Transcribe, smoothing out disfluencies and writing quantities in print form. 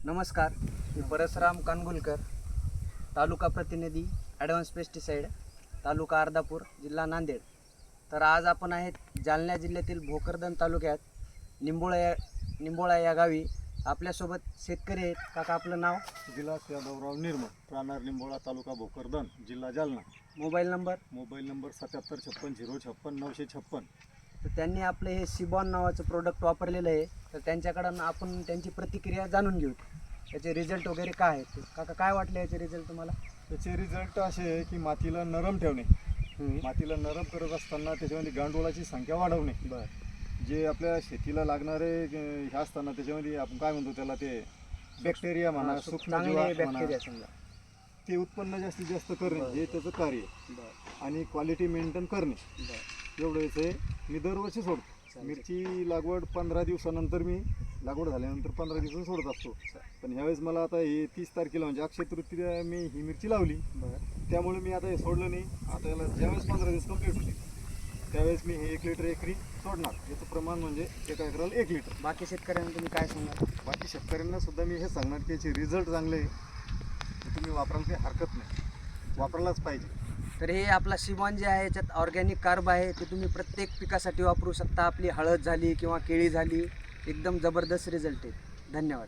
नमस्कार, मी परसराम कानगुलकर, तालुका प्रतिनिधी advance pesticide, तालुका अर्धापूर, जिल्हा नांदेड. तर आज आपण आहेत जालना जिल्ह्यातील भोकरदन तालुक्यात निंबोळा या गावी. आपल्यासोबत शेतकरी आहेत. काका, आपलं नाव? विलास यादवराव निर्मळ, राहणार निंबोळा, तालुका भोकरदन, जिल्हा Jalna. Mobile number? Mobile number 7756 056 तर त्यांनी आपलं हे सिबॉन नावाचं प्रोडक्ट वापरलेलं आहे. तर त्यांच्याकडून आपण त्यांची प्रतिक्रिया जाणून घेऊ, त्याचे रिझल्ट वगैरे काय आहेत. काका, काय वाटले याचे रिझल्ट तुम्हाला? त्याचे रिझल्ट असे आहे की मातीला नरम ठेवणे, मातीला नरम करत असताना त्याच्यामध्ये गांडुळाची संख्या वाढवणे. जे आपल्या शेतीला लागणारे हे असताना त्याच्यामध्ये आपण काय म्हणतो त्याला, ते बॅक्टेरिया म्हणा, सूक्ष्मजीव बॅक्टेरिया समजा, ते उत्पन्न जास्तीत जास्त करणे हे त्याचं कार्य आहे. आणि क्वालिटी मेंटेन करणे एवढंच आहे. मी दरवर्षी सोडतो. मिरची लागवड 15 दिवसानंतर, मी लागवड झाल्यानंतर 15 दिवसांनी सोडत असतो. पण ह्यावेळेस मला आता हे 30 तारखेला म्हणजे अक्षय तृतीया मी ही मिरची लावली, त्यामुळे मी आता हे सोडलं नाही. आता याला ज्यावेळेस 15 दिवस कंप्लीट होतील त्यावेळेस मी हे 1 लिटर एकरी सोडणार. याचं प्रमाण म्हणजे एका एकराला 1 लिटर. बाकी शेतकऱ्यांना तुम्ही काय सांगाल? बाकी शेतकऱ्यांना सुद्धा मी हे सांगणार की याचे रिझल्ट चांगले आहे, तुम्ही वापरायला काही हरकत नाही, वापरायलाच पाहिजे. तर हे आपला सिबॉन जे आहे याच्यात ऑर्गॅनिक कार्ब आहे, ते तुम्ही प्रत्येक पिकासाठी वापरू शकता. आपली हळद झाली किंवा केळी झाली, एकदम जबरदस्त रिझल्ट आहे. धन्यवाद.